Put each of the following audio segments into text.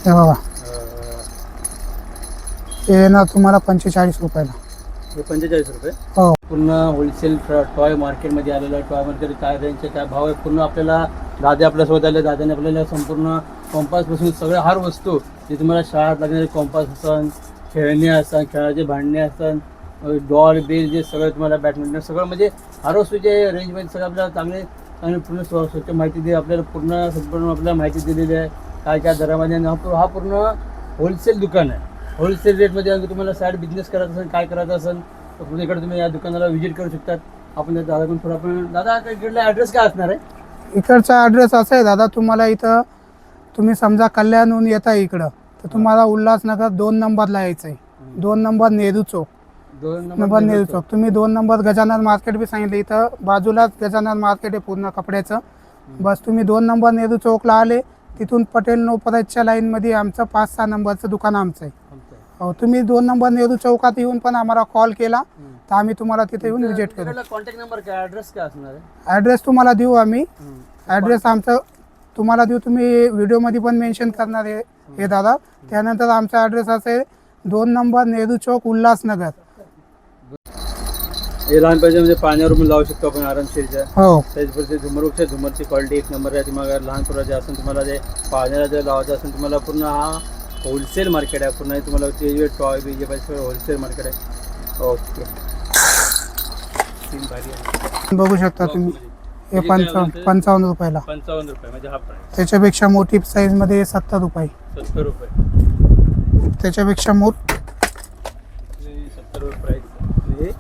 हे बघा हे ना तुम्हाला 45 रुपयाला. हे 45 रुपये. हो पूर्ण होलसेल टॉय मार्केटमध्ये आलेलं. टॉय मार्केट काय रेंजचे काय भाव आहे पूर्ण आपल्याला दादा आपल्यासोबत आले. दादाने आपल्याला संपूर्ण कॉम्पासपासून सगळ्या हर वस्तू जे तुम्हाला शाळेत लागणारे कॉम्पास असन, खेळणी असन, खेळाचे भांडणे असन, डॉल बिल जे सगळं तुम्हाला बॅडमिंटन सगळं म्हणजे हर वस्तूचे रेंजमध्ये सगळं आपल्याला चांगले चांगली पूर्ण स्वच्छ माहिती दे आपल्याला संपूर्ण आपल्याला माहिती दिलेली आहे. काय काय दरामध्ये हा पूर्ण होलसेल दुकान आहे. होलसेल रेटमध्ये तुम्हाला साईड बिझनेस करायचा असेल काय करायचं असेल तर पूर्ण इकडे तुम्ही या दुकानाला व्हिजिट करू शकतात. आपण त्या दादाकडून थोडं आपण दादा इकडला ॲड्रेस काय असणार आहे? इकडचा ॲड्रेस असा आहे दादा, तुम्हाला इथं तुम्ही समजा कल्याणहून येता इकडं तर तुम्हाला उल्हासनगर 2 नंबरला यायचं आहे. 2 नंबर नेहरू चौक. 2 नंबर नेहरू चौक. तुम्ही 2 नंबर गजानन मार्केट बी सांगितलं, इथं बाजूलाच गजानन मार्केट आहे पूर्ण कपड्याचं. बस तुम्ही 2 नंबर नेहरू चौकला आले तिथून पटेल नोपराजच्या लाईनमध्ये आमचं 5-6 नंबरचं दुकान आमचं आहे. हो तुम्ही 2 नंबर नेहरू चौकात येऊन पण आम्हाला कॉल केला तर आम्ही तुम्हाला तिथे येऊन व्हिजिट करू. कॉन्टॅक्ट नंबर काय ॲड्रेस काय असणार आहे? ॲड्रेस तुम्हाला देऊ आम्ही. ॲड्रेस आमचं तुम्हाला देऊ, तुम्ही व्हिडिओमध्ये पण मेन्शन करणार आहे हे दादा. त्यानंतर आमचा ॲड्रेस असेल 2 नंबर नेहरू चौक उल्हासनगर. हे लहान पाहिजे म्हणजे पाण्यावर पण लावू शकतो आपण आरामशीरच्या. हो त्याचबरोबर झुमरच्या झुमरची क्वालिटी 1 नंबर आहे. तुम्हाला लहान पोराचे असेल तुम्हाला जे पाण्याला जर लावायचं असेल तुम्हाला पूर्ण हा होलसेल मार्केट आहे. पूर्ण तुम्हाला ते टॉय बी जे पाहिजे होलसेल मार्केट आहे. ओके बघू शकता तुम्ही. हे 55 रुपयाला. 55 रुपये म्हणजे हा प्राईस. त्याच्यापेक्षा मोठी साईजमध्ये 70 रुपये. 70 रुपये. त्याच्यापेक्षा 70 रुपये प्राईस.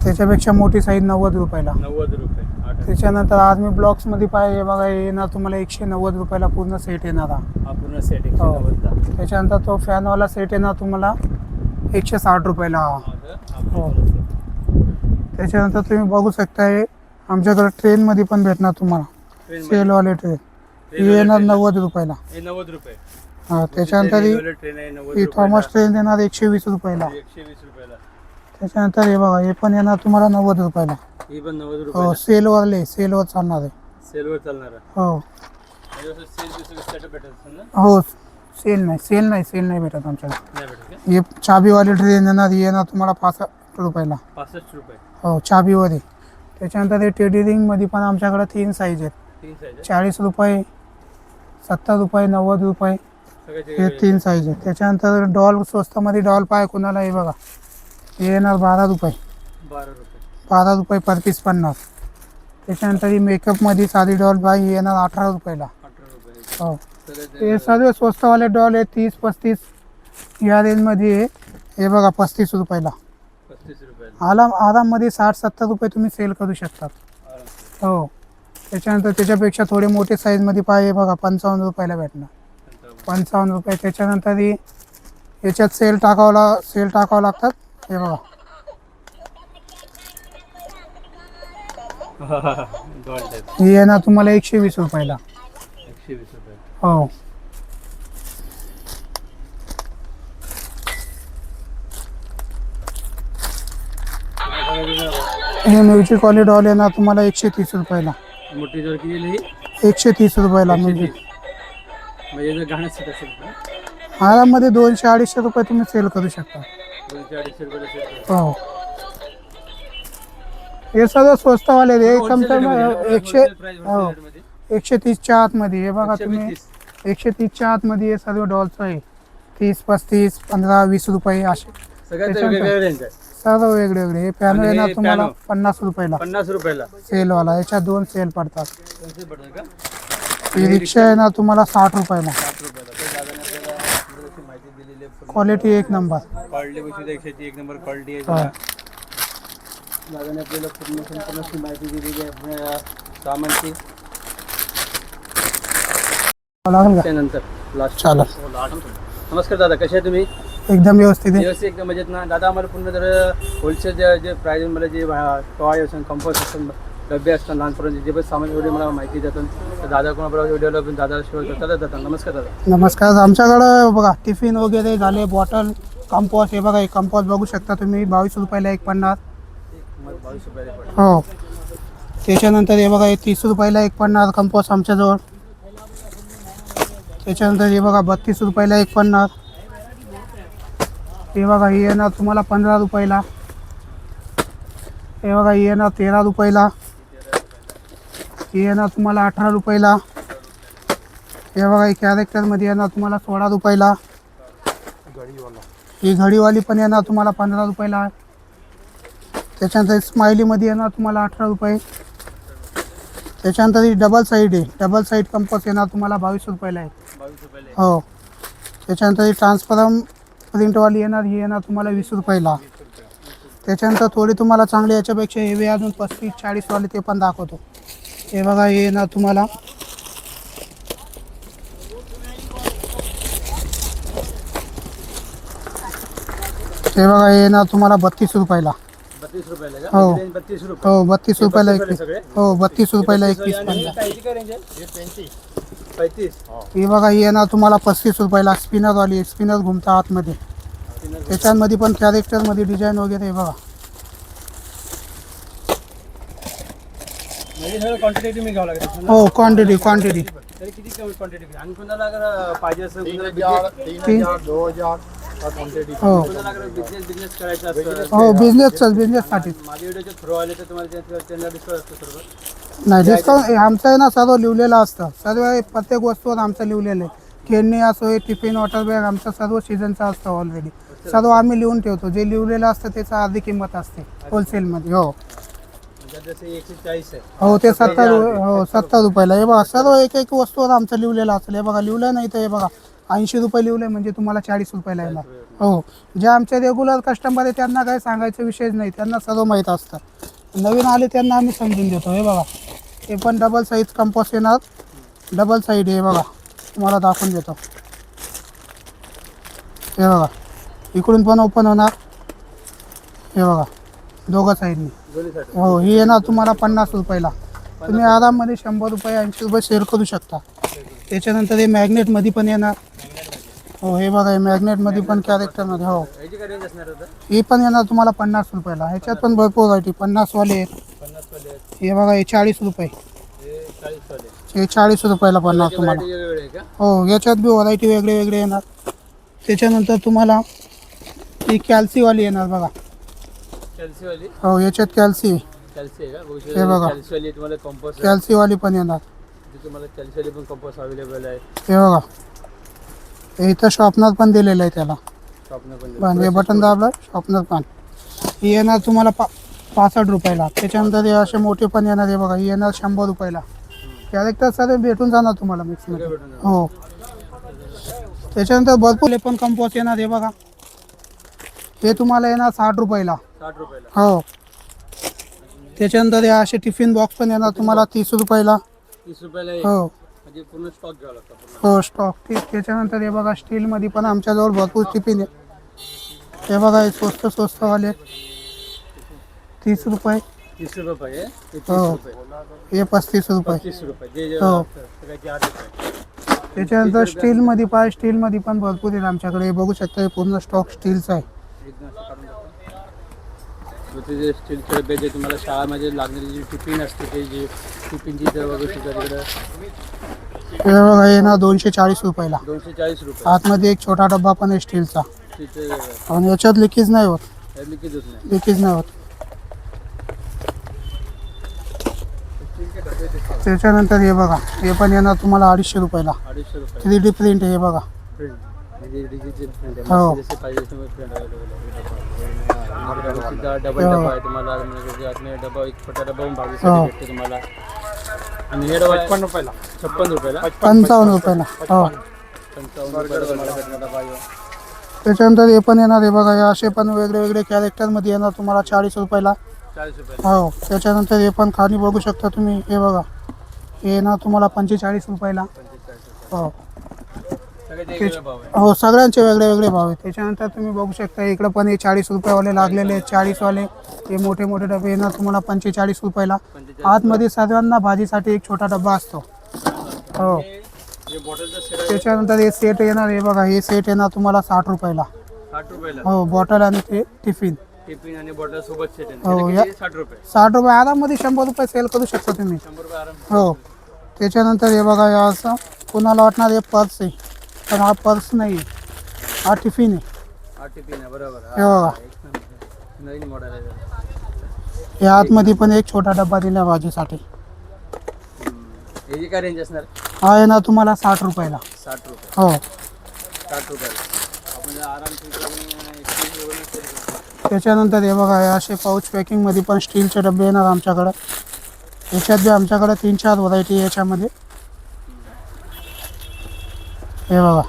त्याच्यापेक्षा मोठी साईज 90 रुपयाला. 90 रुपये. त्याच्यानंतर आज मी ब्लॉक्समध्ये पाहिजे बघा येणार तुम्हाला 190 रुपयाला पूर्ण सेट येणार. हा पूर्ण सेट 190. त्याच्यानंतर तो फॅनवाला सेट येणार तुम्हाला 160 रुपयाला. हो त्याच्यानंतर तुम्ही बघू शकता हे आमच्याकडे ट्रेनमध्ये पण भेटणार तुम्हाला सेलवाले ट्रेन. ही येणार 90 रुपयाला. 90 रुपये. हां त्याच्यानंतर ही थॉमस ट्रेन येणार 120 रुपयाला. 120 रुपयाला. त्याच्यानंतर हे बघा हे पण येणार तुम्हाला 90 रुपयाला. ही पण 90 रुपये. हो सेलवर चालणार आहे. सेलवर चालणार आहे. हो सेल भेटत ना? हो सेल नाही भेटत आमच्याकडे. नाही भेटत. हे चाबीवाली ट्रेन येणार ही येणार तुम्हाला 65 रुपयाला. 65 रुपये. हो चाबीवर आहे. त्याच्यानंतर हे टेडी रिंगमध्ये पण आमच्याकडे 3 साईज आहेत. 3 साईज. 40 रुपये, 70 रुपये, 90 रुपये हे 3 साईज आहेत. त्याच्यानंतर डॉल स्वस्तामध्ये डॉल पाय कोणाला हे बघा हे येणार 12 रुपये. 12 रुपये पर पीस 50. त्याच्यानंतर ही मेकअपमध्ये साधी डॉल बाय ही येणार 18 रुपयाला. 18 रुपये. हो हे सर्व स्वस्तवाले डॉल आहे 30-35 या रेंजमध्ये आहे. हे बघा 35 रुपयाला. 35 रुपये. आराममध्ये 60-70 रुपये तुम्ही सेल करू शकतात. हो त्याच्यानंतर त्याच्यापेक्षा थोडे मोठे साईजमध्ये पाहिजे बघा 55 रुपयाला भेटणार. 55 रुपये. त्याच्यानंतर ही याच्यात सेल टाकावं लागतात. हे बघा ही येणार तुम्हाला 120 रुपयाला. 120 रुपये. हो हे म्युझिक वाली डॉल येणार तुम्हाला 130 रुपयाला. मोठी जर किती 130 रुपयाला म्युझिक. म्हणजे जर गाणं सेट असेल तर आराममध्ये 200-250 रुपये तुम्ही सेल करू शकता. 200-250 रुपये. हो हे सगळं स्वस्तवाले आहे. एक 130च्या आतमध्ये हे बघा तुम्ही 130च्या आतमध्ये हे सर्व डॉल्स आहे. 30-35 15-20 रुपये असे सर्व वेगळे. हे पॅनो येणार तुम्हाला 50 रुपयाला. 50 रुपयाला सेलवाला. याच्यात 2 सेल पडतात. ही रिक्षा येणार तुम्हाला 60 रुपयाला. Quality 1 number. Quality 1 number quality आहे. दादाने आपल्याला पूर्ण माहिती दिलेली आहे सामानची. त्यानंतर लास्ट चालेल. नमस्कार दादा, कसे आहे तुम्ही? एकदम व्यवस्थित आहे. व्यवस्थित एकदम मजेत ना. दादा आम्हाला पूर्ण जर होलसेल जे प्राईज मला जे टॉय असेल कंपोस्ट असेल डबे असतात लहान पोरांचे जे पण सामान एवढे मला माहिती देतात तर दादा कोणाबरोबर व्हिडिओला पण दादा शिवाय करतात जातात. नमस्कार दादा. नमस्कार. आमच्याकडं बघा टिफिन वगैरे झाले बॉटल कंपोस्ट हे बघा हे कंपोस्ट बघू शकता तुम्ही 22 रुपयाला 1 पडणार. 22 रुपयाला. हो त्याच्यानंतर हे बघा हे 30 रुपयाला 1 पडणार कंपोस्ट आमच्याजवळ. त्याच्यानंतर हे बघा 32 रुपयाला एक पन्नास. हे बघा हे येणार तुम्हाला 15 रुपयाला. हे बघा हे येणार 13 रुपयाला. हे येणार तुम्हाला 18 रुपयाला. हे बघा हे कॅरेक्टरमध्ये येणार तुम्हाला 16 रुपयाला. ही घडीवाली पण येणार तुम्हाला 15 रुपयाला. त्याच्यानंतर स्माइलीमध्ये येणार तुम्हाला 18 रुपये. त्याच्यानंतर ही डबल साईड आहे, डबल साईड कंपास येणार तुम्हाला 22 रुपयाला आहे. 22 रुपयाला. हो. त्याच्यानंतर ही ट्रान्सपरंट प्रिंटवाली येणार, ही येणार तुम्हाला 20 रुपयाला. त्याच्यानंतर थोडी तुम्हाला चांगली याच्यापेक्षा हेवी अजून 35-40 वाले ते पण दाखवतो. हे बघा हे येणार तुम्हाला हे बघा हे येणार तुम्हाला 32 रुपयाला. 32 रुपयाला का? हो. रेंज 32 रुपये. हो 32 रुपयाला एक वाले पीस. सगळे? हो 32 रुपयाला एक पीस आणि पडला. काहीची काय रेंज आहे? 35. ही बघा ही येणार तुम्हाला 35 रुपयाला. स्पिनरवाली, स्पिनर घुमता आतमध्ये. त्याच्यामध्ये पण कॅरेक्टरमध्ये डिझाईन वगैरे आहे बघा. म्हणजे सगळं क्वांटिटी तुम्ही घ्यावं लागेल. हो क्वांटिटी. तरी किती क्वांटिटी आणि कोणाला अगर पाहिजे असेल, कोणाला 3,000 2,000 क्वांटिटी. हो अगर बिझनेस करायचा असेल, हो बिझनेससाठी. माझ्या व्हिडिओचे थ्रू आले तर तुम्हाला त्यांना डिस्काउंट असतो सर्व. नाही डिस्काउंट आमचं आहे ना सर्व लिहिलेलं असतं. सर्व प्रत्येक वस्तूवर आमचं लिहिलेलं आहे. खेळणी असो, टिफिन, वॉटर बॅग आमचं सर्व सीझनचं असतं ऑलरेडी. सर्व आम्ही लिहून ठेवतो. जे लिहिलेलं असतं त्याचं अर्धी किंमत असते होलसेलमध्ये. हो म्हणजे जसे 140 आहे. हो ते 70 रुपयाला. हे बघा सर्व एक वस्तूवर आमचं लिहिलेलं असेल. हे बघा लिहिलं नाही तर हे बघा 80 रुपये लिहिलं म्हणजे तुम्हाला 40 रुपयाला येणार. हो जे आमचे रेग्युलर कस्टमर आहे त्यांना काही सांगायचा विषयच नाही, त्यांना सर्व माहीत असतं. नवीन आले त्यांना आम्ही समजून देतो. हे बघा हे पण डबल साईज कंपोस्ट येणार, डबल साईड हे बघा तुम्हाला दाखवून देतो. हे बघा इकडून पण ओपन होणार. हे बघा दोघं साईडनी. दोन्हीसाठी. हो ही येणार तुम्हाला 50 रुपयाला. तुम्ही आराममध्ये 100 रुपये 80 रुपये शेअर करू शकता. त्याच्यानंतर हे मॅग्नेटमध्ये पण येणार. हो हे बघा हे मॅग्नेटमध्ये पण कॅरेक्टरमध्ये. हो याची काय रेंज असणार होतं? ही पण येणार तुम्हाला 50 रुपयाला. ह्याच्यात पण भरपूर व्हरायटी 50 वाले आहेत. 50 वाले आहेत. हे बघा हे 40 रुपये. हे 40 वाले. हे 40 रुपयाला पडणार तुम्हाला. व्हरायटी वेगवेगळे आहे का? हो याच्यात बी व्हरायटी वेगळे वेगळे येणार. त्याच्यानंतर तुम्हाला ही कॅल्सीवाली येणार बघा. कॅल्सी वाली. हो याच्यात कॅल्सी कॅल्सी आहे का? बघू हे बघा. कॅल्सी वाली तुम्हाला कंपोस्ट कॅल्सीवाली पण येणार. तुम्हाला कॅल्सी वाली पण कंपोस्ट अवेलेबल आहे. हे बघा हे इथं शॉपनर पण दिलेलं आहे त्याला. शॉपनं पण हे बटन दाबलं शॉपनर पण. ही येणार तुम्हाला 65 रुपयाला. त्याच्यानंतर हे असे मोठे पण येणार. हे बघा ही येणार 100 रुपयाला. कॅरेक्टर सर भेटून जाणार तुम्हाला मिक्समध्ये. हो त्याच्यानंतर भरपूर पण कंपोस्ट येणार. हे बघा हे तुम्हाला येणार 60 रुपयाला. 60 रुपयाला. हो त्याच्यानंतर हे असे टिफिन बॉक्स पण येणार तुम्हाला 30 रुपयाला. 30 रुपयाला आहे. हो म्हणजे पूर्ण स्टॉक घ्यावा लागतो पूर्ण. हो स्टॉक ठीक. त्याच्यानंतर हे बघा स्टीलमध्ये पण आमच्याजवळ भरपूर टिफिन आहे. हे बघा हे स्वस्तवाले 30 रुपये. 30 रुपये पाहिजे. हे 30 हो. रुपये. हे 35 रुपये. 35 रुपये. जे हो. सगळ्याचे 8 रुपये. त्याच्यानंतर स्टीलमध्ये पाय स्टीलमध्ये पण भरपूर आहे आमच्याकडे. हे बघू शकता हे पूर्ण स्टॉक स्टीलचा आहे. एकदम असं काढून टाकतो. ते जे स्टीलचे डबे जे तुम्हाला शाळामध्ये लागणारी जी टिफिन असते ते जे टिफिनची जर वगैरे सुद्धा तिकडं हे बघा हे ना 240 रुपयाला. 240 रुपये. आतमध्ये एक छोटा डब्बा पण आहे स्टीलचा. तिथे आणि याच्यात लिकेज नाही होत. लिकेज होत नाही. लिकेज नाही होत. त्याच्यानंतर हे बघा हे पण येणार तुम्हाला 250 रुपयाला. 250 रुपये. 3D प्रिंट आहे हे बघा. प्रिंट म्हणजे डिजिटल प्रिंट हो. आहे. जसे पाहिजे तसे प्रिंट अवेलेबल आहे. डबल डबा आहे तुम्हाला. म्हणजे आतमध्ये डबा एक छोटा डबा पण 22 भेटते तुम्हाला. आणि हे डबा 56 रुपयाला. 56 रुपयाला. 55 रुपयाला. हो 55 रुपयाला तुम्हाला भेटणार डबा आहे. त्याच्यानंतर हे पण येणार आहे बघा. हे असे पण वेगळे वेगळे कॅरेक्टरमध्ये येणार तुम्हाला 40 रुपयाला. 40 रुपयाला. हो त्याच्यानंतर हे पण खाली बघू शकता तुम्ही. हे बघा हे येणार तुम्हाला 45 रुपयाला. 45 हो सगळ्याचे वेगवेगळे भाव आहे. हो सगळ्यांचे वेगळे वेगळे भाव आहेत. त्याच्यानंतर तुम्ही बघू शकता इकडं पण हे 40 रुपयावाले लागलेले आहेत. 40 वाले हे मोठे मोठे डबे येणार तुम्हाला 45 रुपयाला. आतमध्ये सर्वांना भाजीसाठी एक छोटा डबा असतो. हो हे बॉटलचा सेट त्याच्यानंतर हे सेट येणार. हे बघा हे सेट येणार तुम्हाला 60 रुपयाला. 60 रुपयाला. हो बॉटल आणि ते टिफिन. टिफिन आणि बॉटल सोबत सेट हो, आहे. या- किती? 60 रुपये. 60 रुपये आराममध्ये 100 रुपये सेल करू शकता तुम्ही. 100 रुपये आराम. हो त्याच्यानंतर हे बघा हे असं कोणाला वाटणार हे पर्स आहे, पण हा पर्स नाही आहे, हा टिफिन आहे. टिफिन आहे बरोबर. हे बघा एक नंबर. नवीन मॉडेल आहे जरा. या आतमध्ये पण एक छोटा डब्बा दिला भाजीसाठी. याची काय रेंज असणार? हा आहे ना तुम्हाला 60 रुपयाला. 60 रुपये. हो 60 रुपयाला आपण जर आरामशीर exchange वगैरे करू शकतो. त्याच्यानंतर हे बघा हे असे पाऊच पॅकिंगमध्ये पण स्टीलचे डबे येणार आमच्याकडं. याच्यात बी आमच्याकडं 3-4 व्हरायटी याच्यामध्ये. हे बघा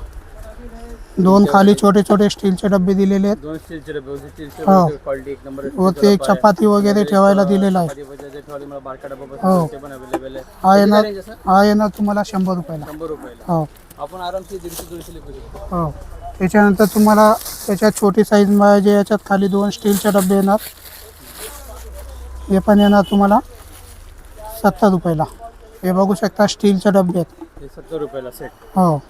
2 खाली छोटे छोटे स्टीलचे डबे दिलेले आहेत. 2 स्टीलचे डबे होते. स्टीलचे हो. क्वालिटी एक नंबर आहे. व ते एक चपाती वगैरे ठेवायला दिलेलं आहे. चपाती वगैरे ठेवायला मला बारका डबा हो. बसतो ते पण अवेलेबल आहे. हा याची येणार काय range असणार? हा येणार तुम्हाला 100 रुपयाला. 100 रुपयाला हो आपण आरामशीर 150-200 लिखू शकतो. हो. त्याच्यानंतर तुम्हाला त्याच्यात छोटी साईज पाहिजे याच्यात खाली 2 स्टीलचे डबे येणार. हे पण येणार तुम्हाला 70 रुपयाला. हे बघू शकता स्टीलचे डबे आहेत. हे 70 रुपयाला सेट. हो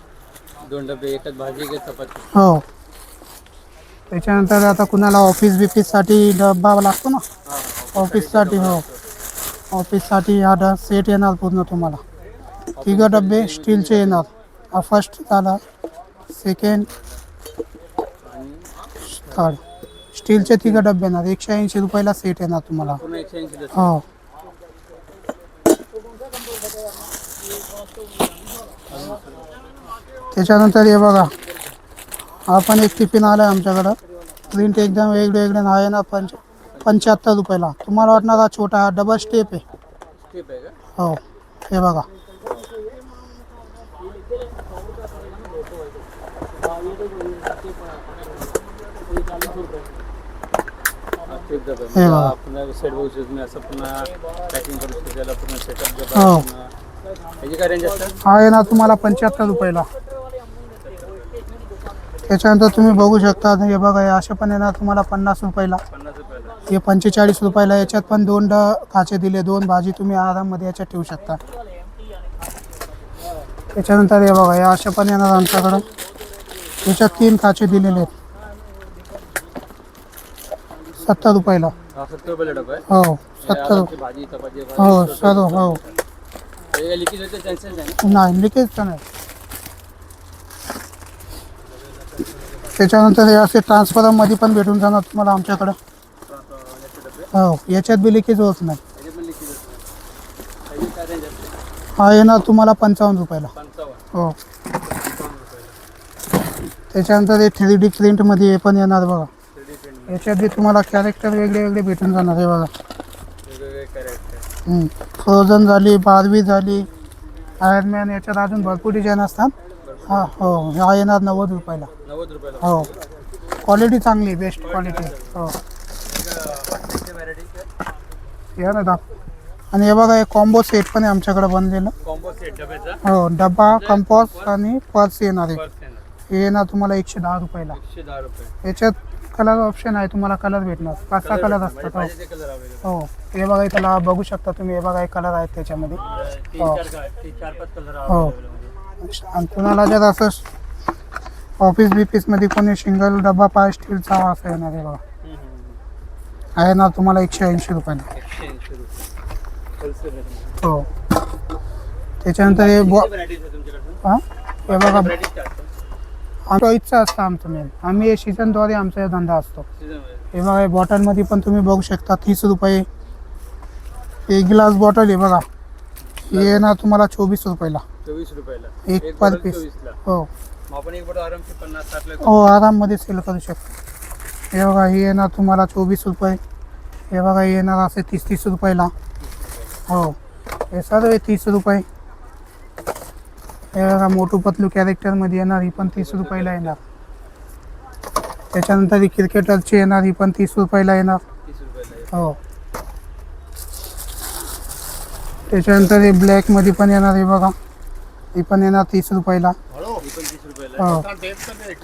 2 डबे, एकच भाजी, एक चपाती. हो. त्याच्यानंतर आता कुणाला ऑफिस बिफिससाठी डब्बा लागतो ना, ऑफिससाठी हो ऑफिससाठी हा सेट येणार पूर्ण तुम्हाला. 3 डबे स्टीलचे येणार. हा फर्स्ट झाला, सेकंड, थर्ड. स्टीलचे 3 डबे येणार. 180 रुपयाला सेट येणार तुम्हाला. पूर्ण 180 हो त्याच्यानंतर हे बघा हा पण एक टिफिन आला आहे आमच्याकडं. प्रिंट एकदम वेगळे वेगळे आहे ना. 75 रुपयाला. तुम्हाला वाटणार हा छोटा डबल स्टेप आहे. स्टेप आहे का? हो हे बघा स्टेप डबा. हे बघा. पुन्हा सेट बघू शकतो तुम्ही. असं पुन्हा पॅकिंग करू शकतो त्याला. पूर्ण सेटअप हो. डबा. याची काय रेंज असतात? हा येणार तुम्हाला 75 रुपयाला. त्याच्यानंतर तुम्ही बघू शकता हे बघा हे असे पण येणार तुम्हाला 50 रुपयाला. 50 रुपयाला. हे 45 रुपयाला. याच्यात पण 2 खाचे दिले. 2 भाजी तुम्ही आराममध्ये याच्यात ठेवू शकता. त्याच्यानंतर हे बघा हे असे पण येणार आमच्याकडं. याच्यात 3 खाचे दिलेले आहेत. 70 रुपयाला. हा 70 रुपयाला डबा आहे. हो हे 70. आरामची भाजी, चपाती. हो सर्व हो. हे लिकेज होते चान्सेस आहे. नाही लिकेजचं नाही. त्याच्यानंतर हे असे ट्रान्सफॉर्मरमध्ये पण भेटून जाणार तुम्हाला आमच्याकडं. हो याच्यात बी लिकेज होत नाही. याचे पण लिकेज असते. याची काय रेंज असते? हा येणार तुम्हाला 55 रुपयाला. 55. हो त्याच्यानंतर हे 3D प्रिंटमध्ये हे पण येणार बघा. 3D प्रिंट याच्यात बी तुम्हाला कॅरेक्टर वेगळे वेगळे भेटून जाणार. हे बघा वेगवेगळे कॅरेक्टर. फ्रोझन झाली, बार्बी झाली, आयर्नमॅन. याच्यात अजून भरपूर डिझाईन असतात. हा हो हा येणार 90 रुपयाला. 90 रुपयाला. हो क्वालिटी चांगली बेस्ट क्वालिटी. हो या ना दाब. आणि हे बघा हे कॉम्बो सेट पण आहे आमच्याकडे बनलेलं. कॉम्बो सेट डब्याचा. हो डब्बा, कंपॉस आणि पर्स येणार आहे. पर्स येणार. हे येणार तुम्हाला 110 रुपयाला. 110 रुपये. याच्यात कलर ऑप्शन आहे. तुम्हाला कलर भेटणार. 5-6 कलर असतात. हो पाहिजे ते कलर अवेलेबल. हो हे बघा त्याला बघू शकता तुम्ही. हे बघा हे कलर आहेत त्याच्यामध्ये. 3-4-5 कलर हो अवेलेबल. आणि कुणाला जर असं ऑफिस बिफिसमध्ये कोणी सिंगल डबा पाय स्टीलचा असं येणार आहे बघा. आहे ना तुम्हाला 180 रुपयाला. 180 रुपये. Wholesale rate. हो त्याच्यानंतर हे व्हरायटीज आहे तुमच्याकडे? हां हे बघा व्हरायटीज काय असतात? आमचा इच्छा असतं आमचं मेन. आम्ही हे सीझनद्वारे आमचा धंदा असतो. सीझन मध्ये. हे बघा हे बॉटलमध्ये पण तुम्ही बघू शकता 30 रुपये. एक ग्लास बॉटल आहे बघा. हे येणार तुम्हाला 24 रुपयाला. 24 रुपयाला. एक पर बॉटल पीस. 24 ला. हो मग आपण एक बॉटल आरामशीर 50-60 ला. हो आराममध्ये सेल करू शकतो. हे बघा हे येणार तुम्हाला 24 रुपये. हे बघा हे येणार असे 30 रुपयाला. हो हे सर्व 30 रुपये. हे बघा मोटू पतलू कॅरेक्टरमध्ये येणार. ही पण 30 रुपयाला येणार. त्याच्यानंतर ही क्रिकेटरची येणार. ही पण 30 रुपयाला येणार. 30 रुपयाला. हो त्याच्यानंतर हे ब्लॅकमध्ये पण येणार. हे बघा ही पण येणार 30 रुपयाला. ही पण 30 रुपयाला. हो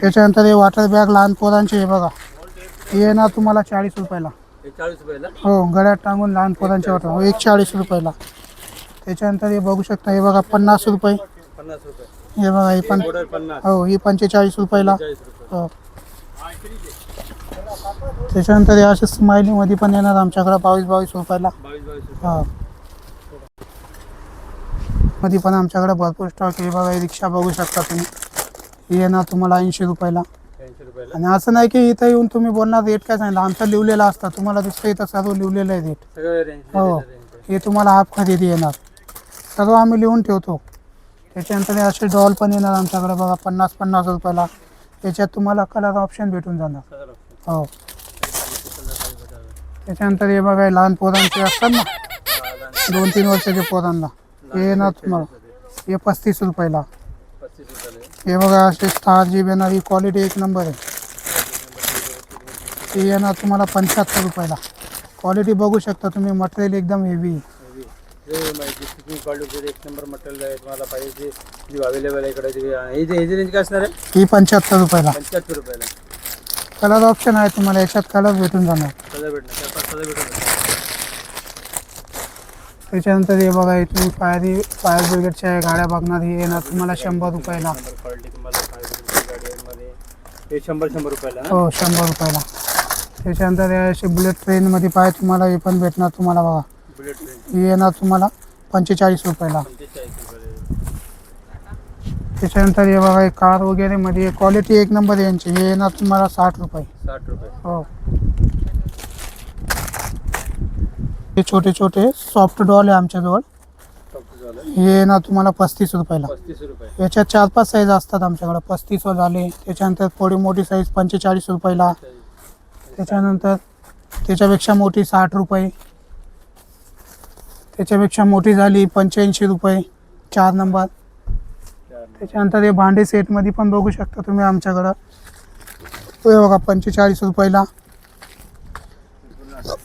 त्याच्यानंतर हे वॉटर बॅग लहान पोरांचे. हे बघा हे येणार तुम्हाला 40 रुपयाला. हे 40 रुपयाला. हो गळ्यात टांगून लहान पोरांचे वॉटर. हो 140 रुपयाला. त्याच्यानंतर हे बघू शकता. हे बघा 50 रुपये. 50 रुपये. हे बघा ही पण बॉटल 50. हो ही 45 रुपयाला. 40 रुपये. हो त्याच्यानंतर हे असे स्माइलीमध्ये पण येणार आमच्याकडे 22 रुपयाला. 22 रुपये. हो मध्ये पण आमच्याकडे भरपूर स्टॉक आहे बघा. ही रिक्षा बघू शकता तुम्ही, ही येणार तुम्हाला 80 रुपयाला. 80 रुपयाला. आणि असं नाही की इथं येऊन तुम्ही बोलणार रेट काय सांगितलं, आमचं लिहिलेलं असतं. तुम्हाला दिसतं इथं सर्व लिहिलेलं आहे रेट. सगळं रेंज हो, हे तुम्हाला हाफ खरेदी येणार, सर्व आम्ही लिहून ठेवतो. त्याच्यानंतर हे असे डॉल पण येणार आमच्याकडे बघा 50-50 रुपयाला. याच्यात तुम्हाला कलर ऑप्शन भेटून जाणार. हो, त्याच्यानंतर हे बघा लहान पोरांचे असतात ना, 2-3 वर्षाच्या पोरांना, हे येणार तुम्हाला हे 35 रुपयाला. 35 रुपयाला. हे बघा असे 6 GB येणार, ही क्वालिटी एक नंबर आहे. हे येणार तुम्हाला 75 रुपयाला. क्वालिटी बघू शकता तुम्ही, मटेरियल एकदम हेवी. एक नंबर मटेरियल आहे. तुम्हाला पाहिजे जी अवेलेबल आहे इकडे. ही रेंज काय असणार आहे? ही 75 रुपयाला. 75 रुपयाला. कलर ऑप्शन आहे तुम्हाला, याच्यात कलर भेटून जाणार. सगळं भेटणार, 4-5 सगळं भेटून. त्याच्यानंतर हे बघा तुम्ही फायर ब्रिगेडच्या गाड्या बघणार, ही येणार तुम्हाला 100 रुपयाला. क्वालिटी तुम्हाला गाडीमध्ये हे 100 रुपयाला ना? हो, 100 रुपयाला. त्याच्यानंतर हे असे बुलेट ट्रेनमध्ये पाय तुम्हाला हे पण भेटणार तुम्हाला बघा. बुलेट ट्रेन ही येणार तुम्हाला 45 रुपयाला. 45 रुपयाला. त्याच्यानंतर हे बघा कार वगैरे मध्ये क्वालिटी एक नंबर यांची, हे येणार तुम्हाला 60 रुपये. 60 रुपये. हो, हे छोटे छोटे सॉफ्ट डॉल आहे आमच्याजवळ, फक्त झालं हे येणार तुम्हाला 35 रुपयाला. 35 रुपये. याच्यात 4-5 साईज असतात आमच्याकडे. 35 झाले. त्याच्यानंतर थोडी मोठी साईज 45 रुपयाला. त्याच्यानंतर त्याच्यापेक्षा मोठी 60 रुपये. त्याच्यापेक्षा मोठी झाली 85 रुपये 4 नंबर. त्याच्यानंतर हे भांडे सेटमध्ये पण बघू शकता तुम्ही आमच्याकडं, हे बघा 45 रुपयाला.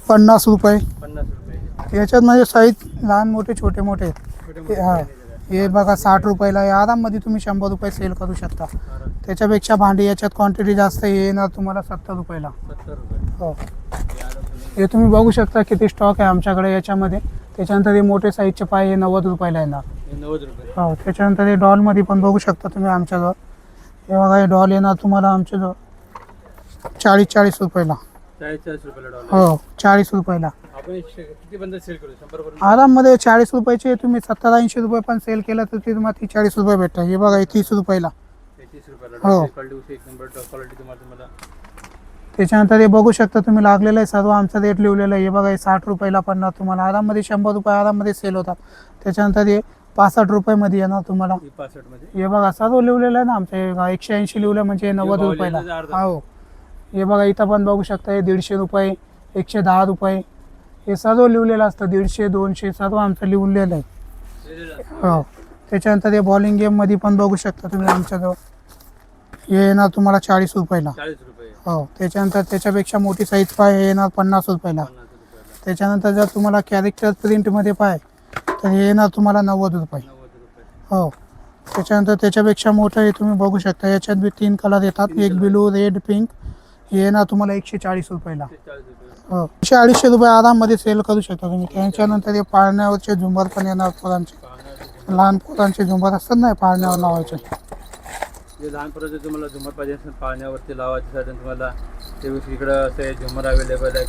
50 रुपये. 50 रुपये. याच्यात म्हणजे साईज लहान मोठे छोटे मोठे आहेत. हां, हे बघा 60 रुपयाला. या आराममध्ये तुम्ही 100 रुपये सेल करू शकता. त्याच्यापेक्षा भांडी याच्यात क्वांटिटी जास्त आहे, हे येणार तुम्हाला 70 रुपयाला. 70 रुपये. हो, हे तुम्ही बघू शकता किती स्टॉक आहे आमच्याकडे याच्यामध्ये. त्याच्यानंतर हे मोठे साईजचे पाय हे 90 रुपयाला येणार. हे 90 रुपये. हो, त्याच्यानंतर हे डॉलमध्ये पण बघू शकता तुम्ही आमच्याजवळ, हे बघा हे डॉल येणार तुम्हाला आमच्याजवळ 40 रुपयाला. 40 रुपयाला डॉलर. हो, 40 रुपयाला. आपण किती बंद सेल करू? 100 पर्यंत. आराममध्ये 40 रुपयाचे तुम्ही 70-80 रुपये पण सेल केलं तर ते तुम्हाला 40 रुपये भेटतात. हे बघा हे 30 रुपयाला. 30 रुपयाला. हो. क्वालिटी एक नंबर क्वालिटी तुम्हाला. त्याच्यानंतर हे बघू शकता तुम्ही लागलेलं आहे सर्व आमचं रेट लिहिलेलं आहे. हे बघा हे 60 रुपयाला पडणार तुम्हाला. आराममध्ये 100 रुपये आराममध्ये सेल होतात. त्याच्यानंतर हे 65 रुपयामध्ये येणार तुम्हाला. 65 मध्ये. हे बघा सर्व लिहिलेलं आहे ना आमच्या, 180 लिहिलं म्हणजे 90 रुपयाला. हो, हे बघा इथं पण बघू शकता, हे 150 रुपये 110 रुपये हे सर्व लिहिलेलं असतं. 150 200 सर्व आमचं लिहिलेलं आहे. हो, त्याच्यानंतर हे बॉलिंग गेममध्ये पण बघू शकता तुम्ही आमच्याजवळ, हे येणार तुम्हाला 40 रुपयाला. 40 रुपये. हो, त्याच्यानंतर त्याच्यापेक्षा मोठी साईज पाय हे येणार 50 रुपयाला. 50 रुपयाला. त्याच्यानंतर जर तुम्हाला कॅरेक्टर प्रिंटमध्ये पाय तर हे येणार तुम्हाला 90 रुपये. 90 रुपये. हो, त्याच्यानंतर त्याच्यापेक्षा मोठं हे तुम्ही बघू शकता. याच्यात बी 3 कलर येतात, एक ब्लू रेड पिंक. हे येणार तुम्हाला 140 रुपयाला. 40 रुपये. हो, 150 रुपये आराममध्ये सेल करू शकता तुम्ही. त्याच्यानंतर हे पाळण्यावरचे झुंबर पण येणार पोरांचे, लहान पोरांचे झुंबर असतात ना पाळण्यावर लावायचे. जे लहानपर्यंत तुम्हाला झुमर पाहिजे असेल पाळण्यावरती लावायचे साधन तुम्हाला ते इकडं असे झुमर अवेलेबल आहे.